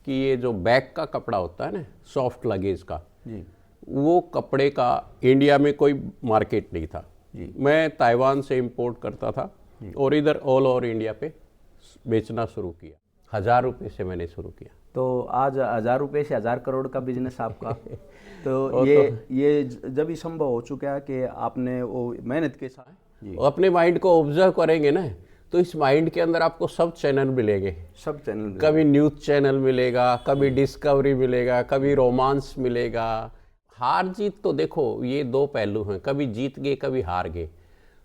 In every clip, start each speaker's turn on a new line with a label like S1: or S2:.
S1: कि ये जो बैग का कपड़ा होता है ना, सॉफ्ट लगेज का
S2: जी
S1: वो कपड़े का इंडिया में कोई मार्केट नहीं था
S2: जी।
S1: मैं ताइवान से इंपोर्ट करता था और इधर ऑल ओवर इंडिया पे बेचना शुरू किया। 1000 रुपये से मैंने शुरू किया।
S2: तो आज 1000 रुपये से 1000 करोड़ का बिजनेस आपका। तो
S1: वो
S2: ये जब ही संभव हो चुका है कि आपने वो मेहनत के साथ जी
S1: अपने माइंड को ऑब्जर्व करेंगे ना, तो इस माइंड के अंदर आपको सब चैनल मिलेंगे।
S2: सब चैनल
S1: कभी न्यूज चैनल मिलेगा, कभी डिस्कवरी मिलेगा, कभी रोमांस मिलेगा। हार जीत तो देखो ये दो पहलू हैं, कभी जीत गए कभी हार गए।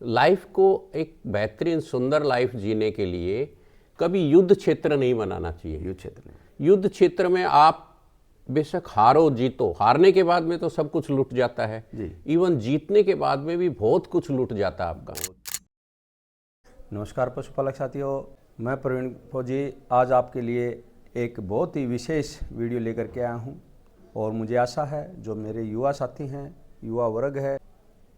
S1: लाइफ को एक बेहतरीन सुंदर लाइफ जीने के लिए कभी युद्ध क्षेत्र नहीं बनाना चाहिए।
S2: युद्ध क्षेत्र में
S1: युद्ध क्षेत्र में आप बेशक हारो जीतो, हारने के बाद में तो सब कुछ लूट जाता है
S2: जी।
S1: इवन जीतने के बाद में भी बहुत कुछ लूट जाता है आपका।
S2: नमस्कार पशुपालक साथियों, मैं प्रवीण फौजी आज आपके लिए एक बहुत ही विशेष वीडियो लेकर के आया हूं और मुझे आशा है जो मेरे युवा साथी हैं, युवा वर्ग है,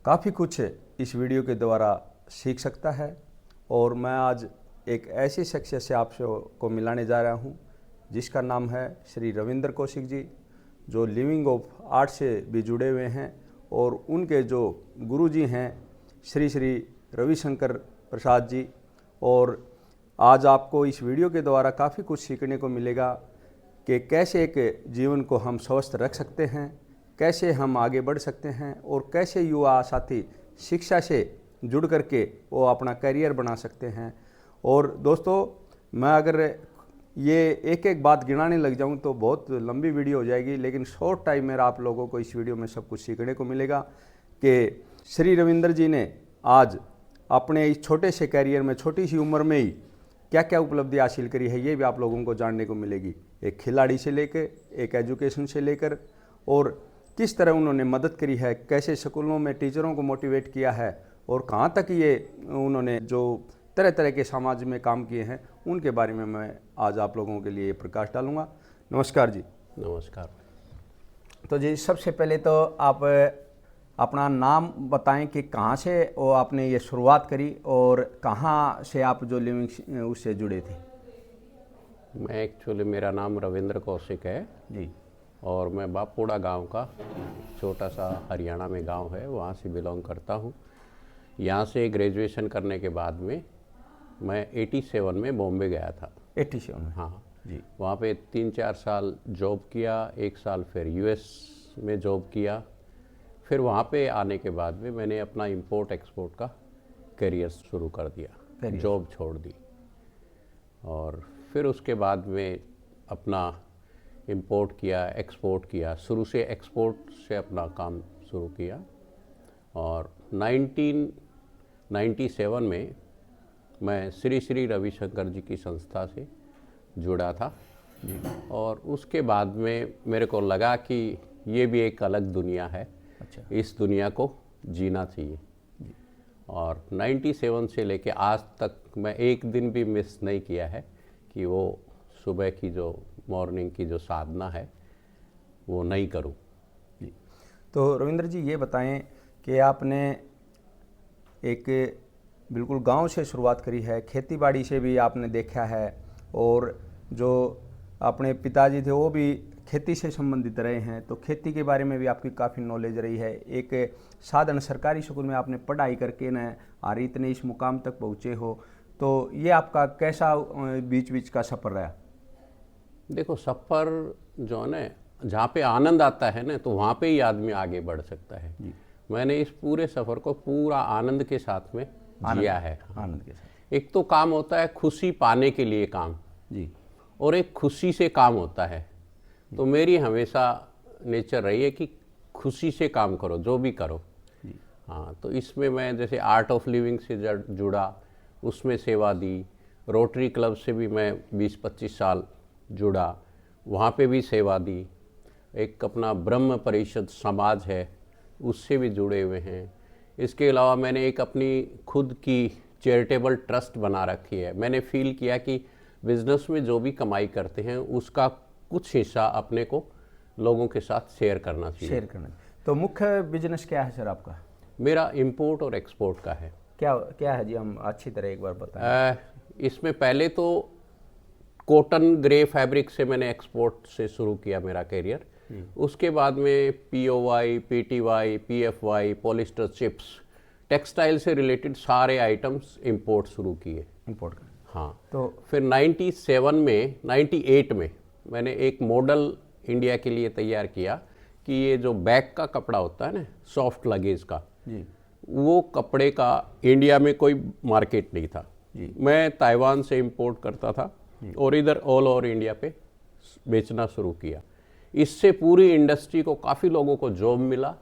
S2: काफ़ी कुछ इस वीडियो के द्वारा सीख सकता है। और मैं आज एक ऐसी शख्सियत से आपसे को मिलाने जा रहा हूं जिसका नाम है श्री रविंद्र कौशिक जी, जो लिविंग ऑफ आर्ट से भी जुड़े हुए हैं और उनके जो गुरुजी हैं श्री श्री रविशंकर प्रसाद जी। और आज आपको इस वीडियो के द्वारा काफ़ी कुछ सीखने को मिलेगा कि कैसे एक जीवन को हम स्वस्थ रख सकते हैं, कैसे हम आगे बढ़ सकते हैं और कैसे युवा साथी शिक्षा से जुड़ करके वो अपना करियर बना सकते हैं। और दोस्तों, मैं अगर ये एक एक बात गिनाने लग जाऊं तो बहुत लंबी वीडियो हो जाएगी, लेकिन शॉर्ट टाइम में आप लोगों को इस वीडियो में सब कुछ सीखने को मिलेगा कि श्री रविंद्र जी ने आज अपने इस छोटे से करियर में छोटी सी उम्र में ही क्या क्या उपलब्धि हासिल करी है, ये भी आप लोगों को जानने को मिलेगी। एक खिलाड़ी से लेकर, एक एजुकेशन से लेकर, और किस तरह उन्होंने मदद करी है, कैसे स्कूलों में टीचरों को मोटिवेट किया है और कहाँ तक ये उन्होंने जो तरह तरह के समाज में काम किए हैं, उनके बारे में मैं आज आप लोगों के लिए प्रकाश डालूंगा। नमस्कार जी।
S1: नमस्कार।
S2: तो जी सबसे पहले तो आप अपना नाम बताएं कि कहाँ से वो आपने ये शुरुआत करी और कहाँ से आप जो लिविंग उससे जुड़े थे।
S1: मैं एक्चुअली मेरा नाम रविंद्र कौशिक है
S2: जी।
S1: और मैं बापुड़ा गांव का, छोटा सा हरियाणा में गांव है, वहाँ से बिलोंग करता हूँ। यहाँ से ग्रेजुएशन करने के बाद में मैं 87 में बॉम्बे गया था।
S2: 87 में?
S1: हाँ
S2: जी।
S1: वहाँ पे 3-4 साल जॉब किया, 1 साल फिर यूएस में जॉब किया। फिर वहाँ पे आने के बाद में मैंने अपना इंपोर्ट एक्सपोर्ट का करियर शुरू कर दिया, जॉब छोड़ दी। और फिर उसके बाद में अपना इंपोर्ट किया, एक्सपोर्ट किया, शुरू से एक्सपोर्ट से अपना काम शुरू किया। और 1997 में मैं श्री श्री रविशंकर जी की संस्था से जुड़ा था और उसके बाद में मेरे को लगा कि ये भी एक अलग दुनिया है।
S2: अच्छा।
S1: इस दुनिया को जीना चाहिए। और 97 से लेके आज तक मैं एक दिन भी मिस नहीं किया है कि वो सुबह की जो मॉर्निंग की जो साधना है वो नहीं करूं।
S2: जी। तो रविंद्र जी ये बताएं कि आपने एक बिल्कुल गांव से शुरुआत करी है, खेती बाड़ी से भी आपने देखा है और जो अपने पिताजी थे वो भी खेती से संबंधित रहे हैं, तो खेती के बारे में भी आपकी काफ़ी नॉलेज रही है। एक साधारण सरकारी स्कूल में आपने पढ़ाई करके न और इतने इस मुकाम तक पहुँचे हो, तो ये आपका कैसा बीच बीच का सफ़र रहा?
S1: देखो, सफ़र जो है ना, जहाँ पे आनंद आता है ना, तो वहाँ पे ही आदमी आगे बढ़ सकता है। मैंने इस पूरे सफ़र को पूरा आनंद के साथ में जिया है।
S2: आनंद के साथ।
S1: एक तो काम होता है खुशी पाने के लिए काम
S2: जी,
S1: और एक खुशी से काम होता है। तो मेरी हमेशा नेचर रही है कि खुशी से काम करो, जो भी करो। हाँ, तो इसमें मैं जैसे आर्ट ऑफ लिविंग से जुड़ा, उसमें सेवा दी। रोटरी क्लब से भी मैं 20-25 साल जुड़ा, वहाँ पे भी सेवा दी। एक अपना ब्रह्म परिषद समाज है, उससे भी जुड़े हुए हैं। इसके अलावा मैंने एक अपनी खुद की चैरिटेबल ट्रस्ट बना रखी है। मैंने फील किया कि बिज़नेस में जो भी कमाई करते हैं उसका कुछ हिस्सा अपने को लोगों के साथ शेयर करना चाहिए।
S2: शेयर करना। तो मुख्य बिजनेस क्या है सर आपका?
S1: मेरा इंपोर्ट और एक्सपोर्ट का है।
S2: क्या क्या है जी, हम अच्छी तरह एक बार बताएं।
S1: इसमें पहले तो कॉटन ग्रे फैब्रिक से मैंने एक्सपोर्ट से शुरू किया मेरा करियर। उसके बाद में POY, PTY, PFY, polyester chips, textile से रिलेटेड सारे आइटम्स इंपोर्ट शुरू किए।
S2: इंपोर्ट कर।
S1: हाँ,
S2: तो
S1: फिर 98 में मैंने एक मॉडल इंडिया के लिए तैयार किया कि ये जो बैग का कपड़ा होता है ना, सॉफ्ट लगेज का,
S2: जी
S1: वो कपड़े का इंडिया में कोई मार्केट नहीं था।
S2: जी।
S1: मैं ताइवान से इंपोर्ट करता था और इधर ऑल ओवर इंडिया पे बेचना शुरू किया। इससे पूरी इंडस्ट्री को, काफ़ी लोगों को जॉब मिला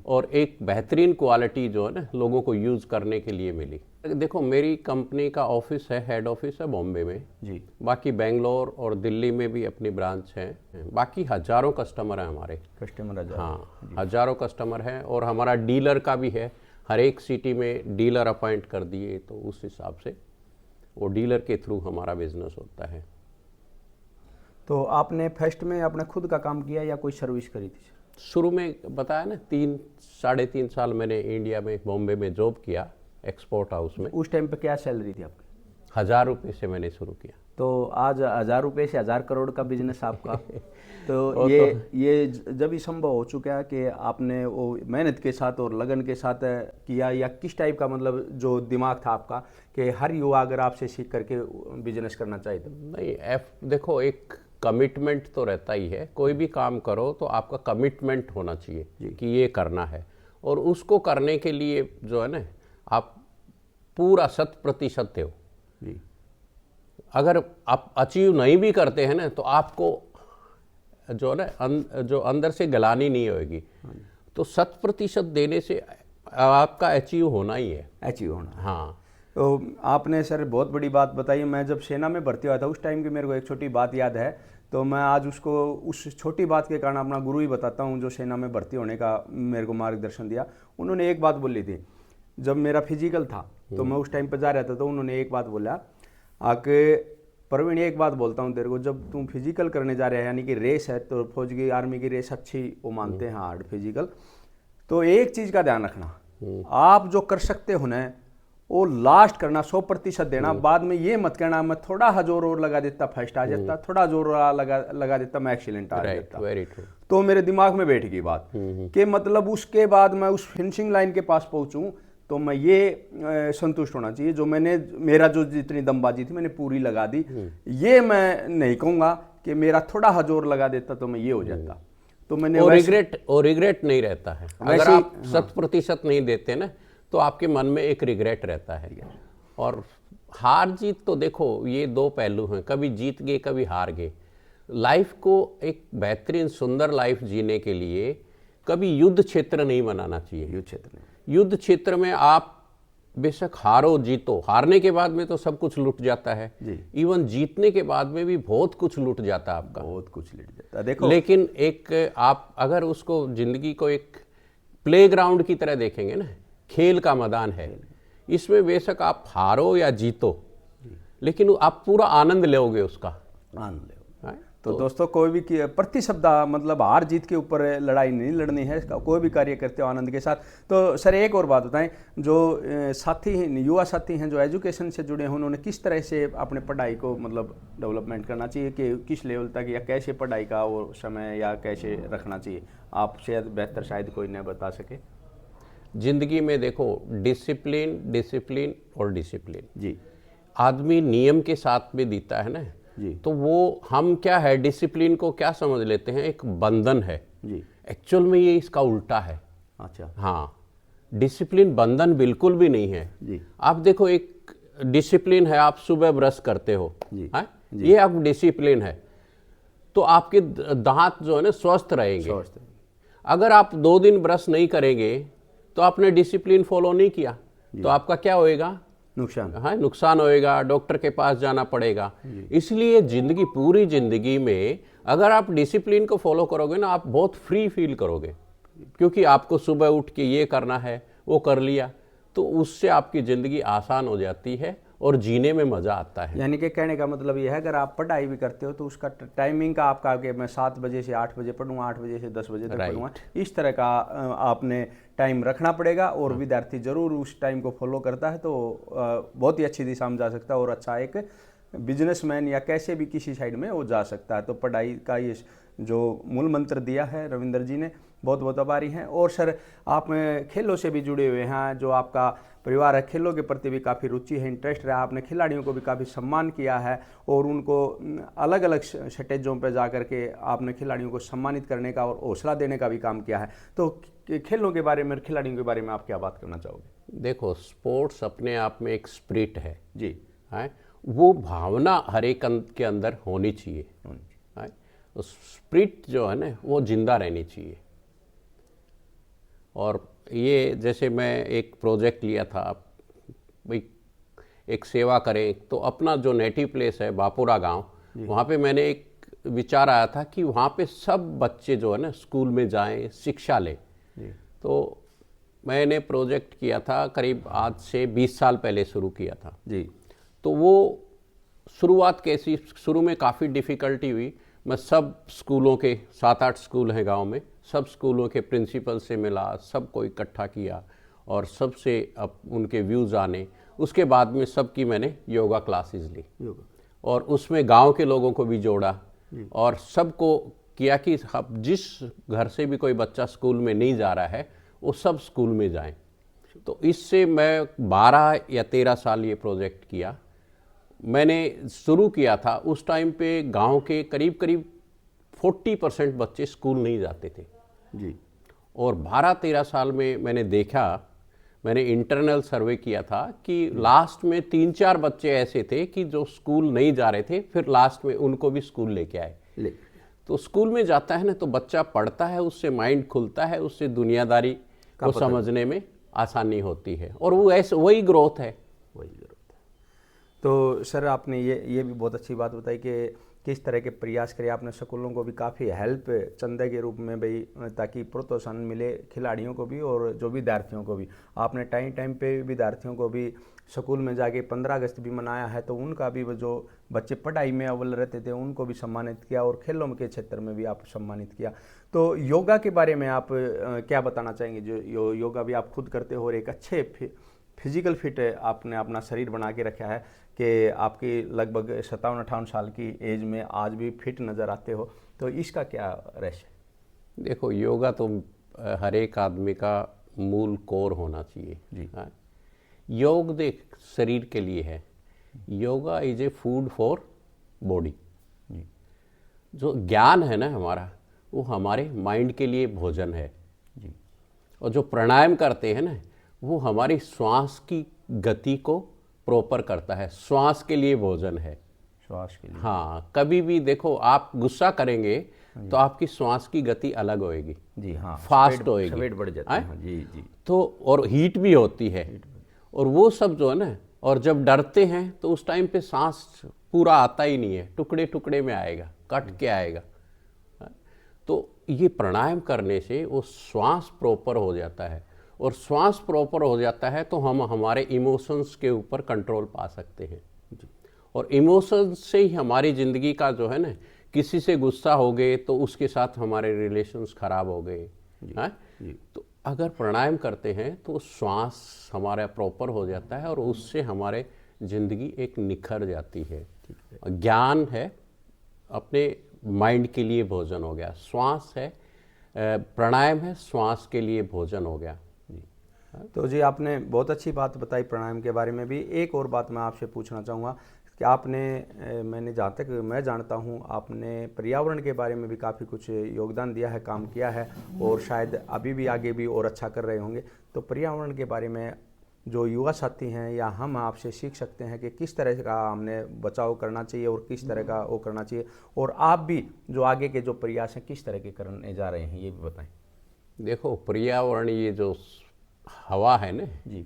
S1: और एक बेहतरीन क्वालिटी जो है ना लोगों को यूज़ करने के लिए मिली। देखो, मेरी कंपनी का ऑफिस है, हेड ऑफिस है बॉम्बे में
S2: जी।
S1: बाकी बेंगलोर और दिल्ली में भी अपनी ब्रांच है। बाकी हज़ारों कस्टमर हैं हमारे।
S2: कस्टमर
S1: हाँ, हज़ारों कस्टमर हैं और हमारा डीलर का भी है। हर एक सिटी में डीलर अपॉइंट कर दिए, तो उस हिसाब से वो डीलर के थ्रू हमारा बिजनेस होता है।
S2: तो आपने फर्स्ट में अपने खुद का काम किया या कोई सर्विस करी थी?
S1: शुरू में बताया ना, 3-3.5 साल मैंने इंडिया में बॉम्बे में जॉब किया एक्सपोर्ट हाउस में।
S2: उस टाइम पे क्या सैलरी थी आपकी?
S1: 1000 रुपये से मैंने शुरू किया।
S2: तो आज 1000 रुपये से 1000 करोड़ का बिजनेस आपका। तो ये जब ही संभव हो चुका है कि आपने वो मेहनत के साथ और लगन के साथ किया, या किस टाइप का मतलब जो दिमाग था आपका कि हर युवा अगर आपसे सीख करके बिजनेस करना चाहिए? तो
S1: नहीं, देखो, एक कमिटमेंट तो रहता ही है। कोई भी काम करो तो आपका कमिटमेंट होना चाहिए कि ये करना है, और उसको करने के लिए जो है ना, आप पूरा 100% दो।
S2: जी।
S1: अगर आप अचीव नहीं भी करते हैं ना, तो आपको जो है ना जो अंदर से गलानी नहीं होगी। तो 100% देने से आपका अचीव होना ही है।
S2: अचीव होना।
S1: हाँ।
S2: तो आपने सर बहुत बड़ी बात बताई। मैं जब सेना में भर्ती हुआ था उस टाइम की मेरे को एक छोटी बात याद है, तो मैं आज उसको उस छोटी बात के कारण अपना गुरु ही बताता हूँ, जो सेना में भर्ती होने का मेरे को मार्गदर्शन दिया। उन्होंने एक बात बोली थी, जब मेरा फिजिकल था तो मैं उस टाइम पर जा रहा था, तो उन्होंने एक बात बोला आके, प्रवीण एक बात बोलता हूँ तेरे को, जब तुम फिजिकल करने जा रहे हैं, यानी कि रेस है, तो फौज की आर्मी की रेस अच्छी वो मानते हैं, हार्ड फिजिकल, तो एक चीज़ का ध्यान रखना, आप जो कर सकते हो ना वो लास्ट करना, 100% देना। बाद में ये मत कहना मैं थोड़ा जोर और लगा देता फर्स्ट आ जाता, थोड़ा जोर लगा देता मैं एक्सीलेंट आ जाता।
S1: Very true.
S2: तो मेरे दिमाग में बैठ गई बात कि मतलब उसके बाद मैं उस फिनिशिंग लाइन के पास पहुंचूं तो मैं ये संतुष्ट होना चाहिए, जो मेरा जो जितनी दमबाजी थी मैंने पूरी लगा दी। ये मैं नहीं कहूँगा कि मेरा थोड़ा जोर लगा देता तो मैं ये हो जाता। तो मैंने
S1: रिग्रेट नहीं रहता है। अगर आप 100% नहीं देते ना, तो आपके मन में एक रिग्रेट रहता है। और हार जीत तो देखो, ये दो पहलू हैं, कभी जीत गए कभी हार गए। लाइफ को एक बेहतरीन सुंदर लाइफ जीने के लिए कभी युद्ध क्षेत्र नहीं बनाना चाहिए। युद्ध क्षेत्र में आप बेशक हारो जीतो, हारने के बाद में तो सब कुछ लुट जाता है, इवन जीतने के बाद में भी बहुत कुछ लुट जाता है आपका,
S2: बहुत कुछ लुट जाता है। देखो,
S1: लेकिन एक आप अगर उसको जिंदगी को एक प्लेग्राउंड की तरह देखेंगे ना, खेल का मैदान है, इसमें बेशक आप हारो या जीतो, लेकिन आप पूरा आनंद लोगे, उसका
S2: आनंद लोगे। तो दोस्तों, कोई भी प्रति शब्द मतलब हार जीत के ऊपर लड़ाई नहीं लड़नी है, कोई भी कार्य करते हो आनंद के साथ। तो सर एक और बात बताएं, जो साथी युवा साथी हैं जो एजुकेशन से जुड़े हैं, उन्होंने किस तरह से अपने पढ़ाई को मतलब डेवलपमेंट करना चाहिए, कि किस लेवल तक, या कैसे पढ़ाई का वो समय या कैसे रखना चाहिए, आप शायद बेहतर शायद कोई न बता सके।
S1: जिंदगी में देखो, डिसिप्लिन डिसिप्लिन और डिसिप्लिन
S2: जी।
S1: आदमी नियम के साथ में जीता है ना
S2: जी।
S1: तो वो हम क्या है, डिसिप्लिन को क्या समझ लेते हैं, एक बंधन है
S2: जी।
S1: एक्चुअल में ये इसका उल्टा है।
S2: अच्छा।
S1: हाँ, डिसिप्लिन बंधन बिल्कुल भी नहीं है
S2: जी।
S1: आप देखो, एक डिसिप्लिन है, आप सुबह ब्रश करते हो, है, ये आप डिसिप्लिन है, तो आपके दांत जो है ना स्वस्थ रहेंगे। अगर आप 2 दिन ब्रश नहीं करेंगे तो आपने डिसिप्लिन फॉलो नहीं किया, तो आपका क्या होएगा,
S2: नुकसान।
S1: हाँ, नुकसान होएगा, डॉक्टर के पास जाना पड़ेगा। इसलिए जिंदगी, पूरी जिंदगी में अगर आप डिसिप्लिन को फॉलो करोगे ना, आप बहुत फ्री फील करोगे, क्योंकि आपको सुबह उठ के ये करना है, वो कर लिया, तो उससे आपकी ज़िंदगी आसान हो जाती है और जीने में मज़ा आता है।
S2: यानी कि कहने का मतलब ये है, अगर आप पढ़ाई भी करते हो तो उसका टाइमिंग का आपका, कि मैं 7 बजे से 8 बजे पढ़ूंगा, 8 बजे से 10 बजे तक पढ़ूंगा, इस तरह का आपने टाइम रखना पड़ेगा। और विद्यार्थी जरूर उस टाइम को फॉलो करता है तो बहुत ही अच्छी दिशा में जा सकता है और अच्छा एक बिजनेसमैन या कैसे भी किसी साइड में वो जा सकता है। तो पढ़ाई का ये जो मूल मंत्र दिया है रविंद्र जी ने, बहुत बहुत आभारी हैं। और सर आप खेलों से भी जुड़े हुए हैं, जो आपका परिवार है खेलों के प्रति भी काफ़ी रुचि है, इंटरेस्ट रहा, आपने खिलाड़ियों को भी काफ़ी सम्मान किया है और उनको अलग अलग स्टेजों पर जा कर के आपने खिलाड़ियों को सम्मानित करने का और हौसला देने का भी काम किया है। तो खेलों के बारे में, खिलाड़ियों के बारे में आप क्या बात करना चाहोगे?
S1: देखो, स्पोर्ट्स अपने आप में एक स्पिरिट है
S2: जी,
S1: है, वो भावना हर एक के अंदर होनी चाहिए है। उस स्पिरिट जो है ना वो जिंदा रहनी चाहिए। और ये जैसे मैं एक प्रोजेक्ट लिया था भाई, एक सेवा करें, तो अपना जो नेटिव प्लेस है बापुरा गांव, वहाँ पे मैंने एक विचार आया था कि वहाँ पे सब बच्चे जो है ना स्कूल में जाएं, शिक्षा लें। तो मैंने प्रोजेक्ट किया था, करीब आज से 20 साल पहले शुरू किया था
S2: जी।
S1: तो वो शुरुआत कैसी, शुरू में काफ़ी डिफ़िकल्टी हुई। मैं सब स्कूलों के 7-8 स्कूल हैं गांव में, सब स्कूलों के प्रिंसिपल से मिला, सबको इकट्ठा किया और सबसे अब उनके व्यूज़ आने, उसके बाद में सबकी मैंने योगा क्लासेस ली और उसमें गांव के लोगों को भी जोड़ा और सबको किया कि अब जिस घर से भी कोई बच्चा स्कूल में नहीं जा रहा है वो सब स्कूल में जाएं। तो इससे मैं 12 या 13 साल ये प्रोजेक्ट किया। मैंने शुरू किया था उस टाइम पे गांव के करीब करीब 40% बच्चे स्कूल नहीं जाते थे
S2: जी।
S1: और 12-13 साल में मैंने देखा, मैंने इंटरनल सर्वे किया था कि लास्ट में 3-4 बच्चे ऐसे थे कि जो स्कूल नहीं जा रहे थे, फिर लास्ट में उनको भी स्कूल लेके आए। तो स्कूल में जाता है ना तो बच्चा पढ़ता है, उससे माइंड खुलता है, उससे दुनियादारी को समझने में आसानी होती है और वो ऐसे वही ग्रोथ है।
S2: तो सर आपने ये भी बहुत अच्छी बात बताई कि किस तरह के प्रयास करे आपने, स्कूलों को भी काफ़ी हेल्प चंदे के रूप में भाई, ताकि प्रोत्साहन मिले खिलाड़ियों को भी और जो विद्यार्थियों को भी। आपने टाइम टाइम पे विद्यार्थियों को भी स्कूल में जाके 15 अगस्त भी मनाया है, तो उनका भी जो बच्चे पढ़ाई में अव्वल रहते थे उनको भी सम्मानित किया और खेलों के क्षेत्र में भी आप सम्मानित किया। तो योगा के बारे में आप क्या बताना चाहेंगे? जो योगा भी आप खुद करते हो और एक अच्छे फिजिकल फिट आपने अपना शरीर बना के रखा है कि आपकी लगभग 57-58 साल की एज में आज भी फिट नज़र आते हो, तो इसका क्या रहस्य?
S1: देखो, योगा तो हर एक आदमी का मूल कोर होना चाहिए
S2: जी।
S1: योग देख शरीर के लिए है, yoga is a food for body. जो ज्ञान है ना हमारा, वो हमारे माइंड के लिए भोजन है
S2: जी।
S1: और जो प्राणायाम करते हैं ना वो हमारी श्वास की गति को प्रॉपर करता है, श्वास के लिए भोजन है,
S2: श्वास के लिए।
S1: हाँ, कभी भी देखो आप गुस्सा करेंगे तो आपकी श्वास की गति अलग होएगी
S2: जी, हाँ,
S1: फास्ट होएगी,
S2: वेट बढ़ जाता है। जी जी।
S1: तो और हीट भी होती है और वो सब जो है ना, और जब डरते हैं तो उस टाइम पे सांस पूरा आता ही नहीं है, टुकड़े टुकड़े में आएगा, कट के आएगा। तो ये प्राणायाम करने से वो श्वास प्रॉपर हो जाता है और श्वास प्रॉपर हो जाता है तो हम हमारे इमोशंस के ऊपर कंट्रोल पा सकते हैं और इमोशंस से ही हमारी ज़िंदगी का जो है ना, किसी से गुस्सा हो गए तो उसके साथ हमारे रिलेशंस खराब हो गए हैं। तो अगर प्राणायाम करते हैं तो श्वास हमारा प्रॉपर हो जाता है और उससे हमारे ज़िंदगी एक निखर जाती है। ज्ञान है, अपने माइंड के लिए भोजन हो गया, श्वास है, प्राणायाम है, श्वास के लिए भोजन हो गया।
S2: तो जी आपने बहुत अच्छी बात बताई प्राणायाम के बारे में भी। एक और बात मैं आपसे पूछना चाहूँगा कि आपने मैंने जहाँ तक मैं जानता हूँ आपने पर्यावरण के बारे में भी काफ़ी कुछ योगदान दिया है, काम किया है और शायद अभी भी आगे भी और अच्छा कर रहे होंगे। तो पर्यावरण के बारे में जो युवा साथी हैं या हम आपसे सीख सकते हैं कि किस तरह का हमने बचाव करना चाहिए और किस तरह का वो करना चाहिए, और आप भी जो आगे के जो प्रयास हैं किस तरह के करने जा रहे हैं ये भी बताएं।
S1: देखो, पर्यावरण, ये जो हवा है ना जी,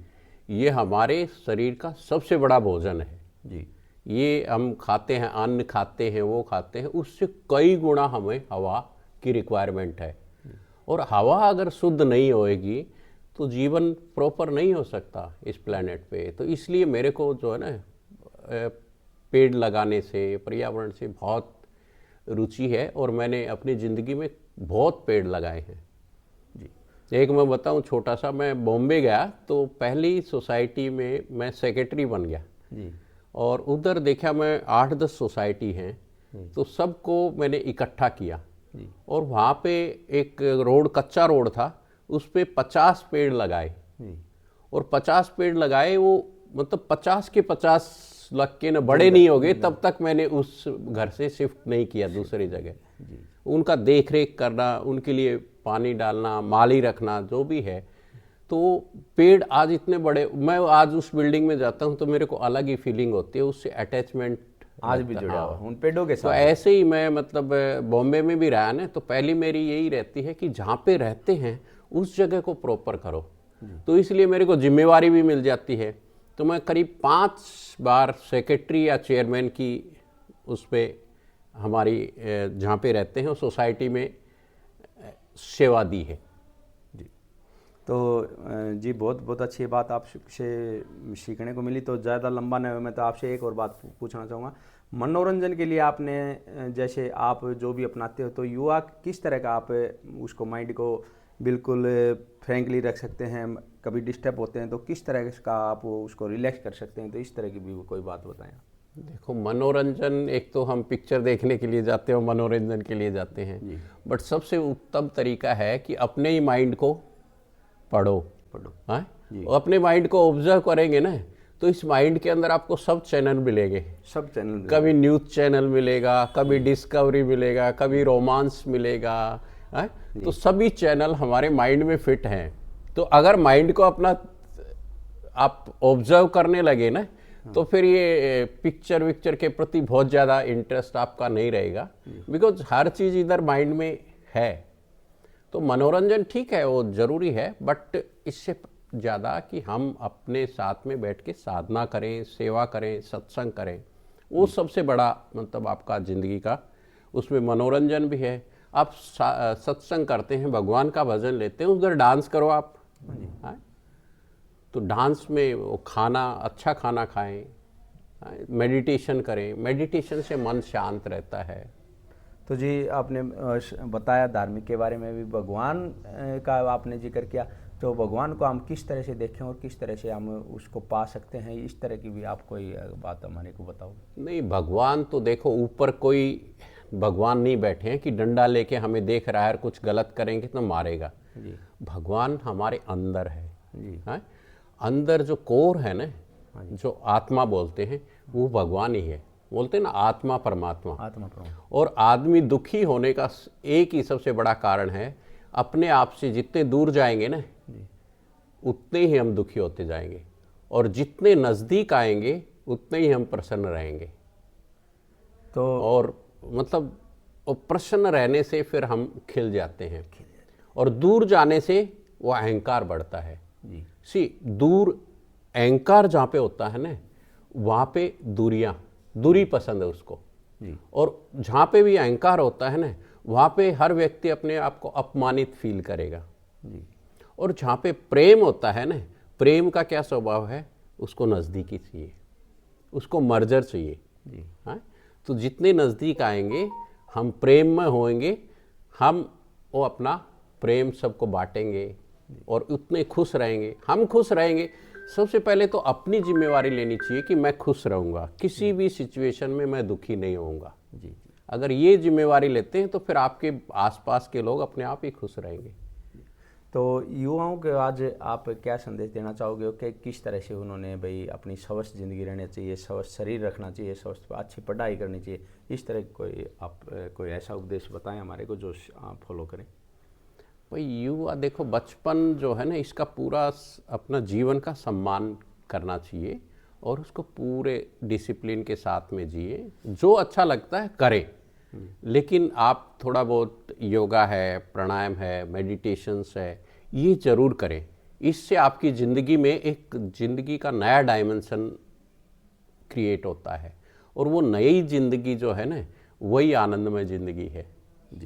S1: ये हमारे शरीर का सबसे बड़ा भोजन है जी। ये हम खाते हैं, अन्न खाते हैं, वो खाते हैं, उससे कई गुना हमें हवा की रिक्वायरमेंट है और हवा अगर शुद्ध नहीं होएगी तो जीवन प्रॉपर नहीं हो सकता इस प्लेनेट पे। तो इसलिए मेरे को जो है ना पेड़ लगाने से, पर्यावरण से बहुत रुचि है और मैंने अपनी ज़िंदगी में बहुत पेड़ लगाए हैं जी। एक मैं बताऊं छोटा सा, मैं बॉम्बे गया तो पहली सोसाइटी में मैं सेक्रेटरी बन गया जी। और उधर देखा मैं 8-10 सोसाइटी हैं, तो सबको मैंने इकट्ठा किया और वहाँ पे एक रोड, कच्चा रोड था, उस पे 50 पेड़ लगाए और 50 पेड़ लगाए। वो मतलब 50 के 50 लग के न बड़े नहीं हो गए तब तक मैंने उस घर से शिफ्ट नहीं किया दूसरी जगह। उनका देख रेख करना, उनके लिए पानी डालना, माली रखना, जो भी है। तो पेड़ आज इतने बड़े, मैं आज उस बिल्डिंग में जाता हूँ तो मेरे को अलग ही फीलिंग होती है, उससे अटैचमेंट
S2: आज भी जुड़ा हुआ उन पेड़ों के
S1: तो
S2: साथ।
S1: ऐसे ही मैं मतलब बॉम्बे में भी रहा ना, तो पहली मेरी यही रहती है कि जहाँ पे रहते हैं उस जगह को प्रॉपर करो। तो इसलिए मेरे को जिम्मेवारी भी मिल जाती है। तो मैं करीब 5 बार सेक्रेटरी या चेयरमैन की उस पर हमारी जहाँ पे रहते हैं उस सोसाइटी में सेवा दी है।
S2: तो जी बहुत बहुत अच्छी बात आपसे सीखने को मिली। तो ज़्यादा लंबा नहीं हुआ, मैं तो आपसे एक और बात पूछना चाहूँगा। मनोरंजन के लिए आपने, जैसे आप जो भी अपनाते हो, तो युवा किस तरह का आप उसको माइंड को बिल्कुल फ्रैंकली रख सकते हैं, कभी डिस्टर्ब होते हैं तो किस तरह का आप उसको रिलैक्स कर सकते हैं, तो इस तरह की भी कोई बात बताएं।
S1: देखो, मनोरंजन, एक तो हम पिक्चर देखने के लिए जाते हैं, मनोरंजन के लिए जाते हैं, बट सबसे उत्तम तरीका है कि अपने ही माइंड को पढ़ो। हाँ, अपने माइंड को ऑब्जर्व करेंगे ना, तो इस माइंड के अंदर आपको सब चैनल मिलेंगे।
S2: सब चैनल,
S1: कभी न्यूज़ चैनल मिलेगा, कभी डिस्कवरी मिलेगा, कभी रोमांस मिलेगा। तो सभी चैनल हमारे माइंड में फिट हैं। तो अगर माइंड को अपना आप ऑब्जर्व करने लगे ना, तो फिर ये पिक्चर विक्चर के प्रति बहुत ज़्यादा इंटरेस्ट आपका नहीं रहेगा, बिकॉज हर चीज़ इधर माइंड में है। तो मनोरंजन ठीक है, वो ज़रूरी है, बट इससे ज़्यादा कि हम अपने साथ में बैठ के साधना करें, सेवा करें, सत्संग करें, वो सबसे बड़ा मतलब आपका ज़िंदगी का, उसमें मनोरंजन भी है। आप सत्संग करते हैं, भगवान का भजन लेते हैं, उधर डांस करो आप। तो डांस में वो खाना, अच्छा खाना खाएं, मेडिटेशन करें, मेडिटेशन से मन शांत रहता है।
S2: तो जी आपने बताया धार्मिक के बारे में भी, भगवान का आपने जिक्र किया, तो भगवान को हम किस तरह से देखें और किस तरह से हम उसको पा सकते हैं, इस तरह की भी आप कोई बात हमारे को बताओगे?
S1: नहीं, भगवान तो देखो, ऊपर कोई भगवान नहीं बैठे हैं कि डंडा लेके हमें देख रहा है और कुछ गलत करेंगे तो मारेगा। भगवान हमारे अंदर है। अंदर जो कोर है ना, जो आत्मा बोलते हैं, वो भगवान ही है। बोलते हैं ना, आत्मा परमात्मा। और आदमी दुखी होने का एक ही सबसे बड़ा कारण है, अपने आप से जितने दूर जाएंगे ना, उतने ही हम दुखी होते जाएंगे, और जितने नज़दीक आएंगे उतने ही हम प्रसन्न रहेंगे।
S2: तो
S1: और मतलब प्रसन्न रहने से फिर हम खिल जाते हैं, और दूर जाने से वो अहंकार बढ़ता है। दूर अहंकार जहाँ पे होता है ना, वहाँ पे दूरी पसंद है उसको। और जहाँ पे भी अहंकार होता है ना, वहाँ पे हर व्यक्ति अपने आप को अपमानित फील करेगा। और जहाँ पे प्रेम होता है ना, प्रेम का क्या स्वभाव है, उसको नज़दीकी चाहिए, उसको मर्जर चाहिए। हाँ, तो जितने नज़दीक आएंगे हम प्रेम में होएंगे, हम वो अपना प्रेम सबको बांटेंगे और उतने खुश रहेंगे। हम खुश रहेंगे, सबसे पहले तो अपनी जिम्मेवारी लेनी चाहिए कि मैं खुश रहूँगा, किसी भी सिचुएशन में मैं दुखी नहीं होऊंगा। अगर ये जिम्मेवारी लेते हैं तो फिर आपके आसपास के लोग अपने आप ही खुश रहेंगे।
S2: तो युवाओं के आज आप क्या संदेश देना चाहोगे कि किस तरह से उन्होंने भाई अपनी स्वस्थ ज़िंदगी रहनी चाहिए, स्वस्थ शरीर रखना चाहिए, स्वस्थ अच्छी पढ़ाई करनी चाहिए, इस तरह कोई आप कोई ऐसा उपदेश बताएं हमारे को जो आप फॉलो करें?
S1: भाई युवा देखो, बचपन जो है ना, इसका पूरा अपना जीवन का सम्मान करना चाहिए और उसको पूरे डिसिप्लिन के साथ में जिए। जो अच्छा लगता है करें, लेकिन आप थोड़ा बहुत योगा है, प्राणायाम है, मेडिटेशंस है, ये जरूर करें। इससे आपकी ज़िंदगी में एक ज़िंदगी का नया डायमेंशन क्रिएट होता है, और वो नई ज़िंदगी जो है ना, वही आनंदमय ज़िंदगी है।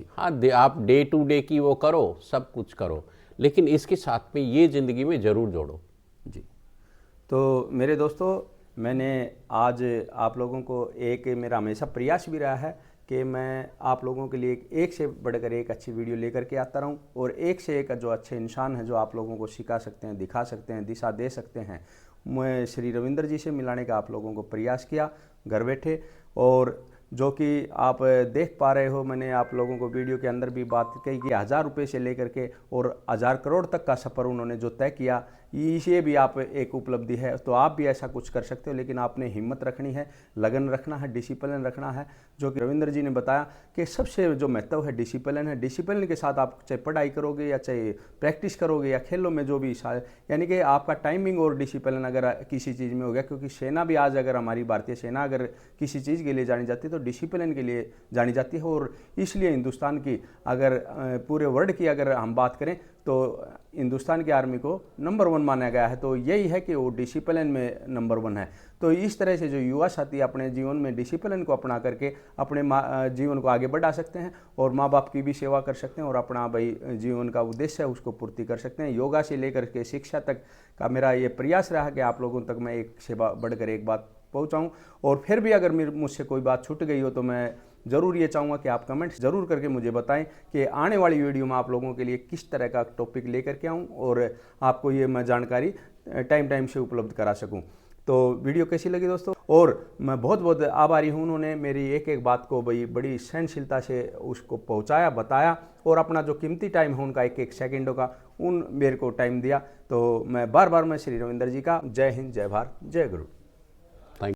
S1: हाँ, आप डे टू डे की वो करो, सब कुछ करो, लेकिन इसके साथ में ये ज़िंदगी में ज़रूर जोड़ो।
S2: जी, तो मेरे दोस्तों, मैंने आज आप लोगों को एक मेरा हमेशा प्रयास भी रहा है कि मैं आप लोगों के लिए एक से बढ़कर एक अच्छी वीडियो लेकर के आता रहूं, और एक से एक जो अच्छे इंसान हैं जो आप लोगों को सिखा सकते हैं, दिखा सकते हैं, दिशा दे सकते हैं, मैं श्री रविंद्र जी से मिलाने का आप लोगों को प्रयास किया घर बैठे। और जो कि आप देख पा रहे हो, मैंने आप लोगों को वीडियो के अंदर भी बात कही कि 1000 रुपये से लेकर के और 1000 करोड़ तक का सफ़र उन्होंने जो तय किया, इसे भी आप एक उपलब्धि है। तो आप भी ऐसा कुछ कर सकते हो, लेकिन आपने हिम्मत रखनी है, लगन रखना है, डिसिप्लिन रखना है। जो कि रविंद्र जी ने बताया कि सबसे जो महत्व है डिसिप्लिन है। डिसिप्लिन के साथ आप चाहे पढ़ाई करोगे या चाहे प्रैक्टिस करोगे या खेलों में जो भी यानी कि आपका टाइमिंग और डिसिप्लिन अगर किसी चीज़ में हो गया, क्योंकि सेना भी आज अगर हमारी भारतीय सेना अगर किसी चीज़ के लिए जानी जाती है तो डिसिप्लिन के लिए जानी जाती है। और इसलिए हिंदुस्तान की अगर पूरे वर्ल्ड की अगर हम बात करें तो हिंदुस्तान की आर्मी को नंबर 1 माना गया है। तो यही है कि वो डिसिप्लिन में नंबर 1 है। तो इस तरह से जो युवा साथी अपने जीवन में डिसिप्लिन को अपना करके अपने जीवन को आगे बढ़ा सकते हैं और माँ बाप की भी सेवा कर सकते हैं और अपना भाई जीवन का उद्देश्य है उसको पूर्ति कर सकते हैं। योगा से लेकर के शिक्षा तक का मेरा ये प्रयास रहा कि आप लोगों तक मैं एक सेवा बढ़कर एक बात पहुँचाऊँ। और फिर भी अगर मुझसे कोई बात छूट गई हो तो मैं ज़रूर ये चाहूँगा कि आप कमेंट्स ज़रूर करके मुझे बताएं कि आने वाली वीडियो में आप लोगों के लिए किस तरह का टॉपिक लेकर के आऊँ और आपको ये मैं जानकारी टाइम से उपलब्ध करा सकूँ। तो वीडियो कैसी लगी दोस्तों? और मैं बहुत बहुत आभारी हूँ, उन्होंने मेरी एक एक बात को भाई बड़ी सहनशीलता से उसको पहुँचाया, बताया और अपना जो कीमती टाइम है उनका एक एक सेकेंडों का मेरे को टाइम दिया। तो मैं बार बार मैं श्री रविंद्र जी का जय हिंद, जय भारत, जय गुरु।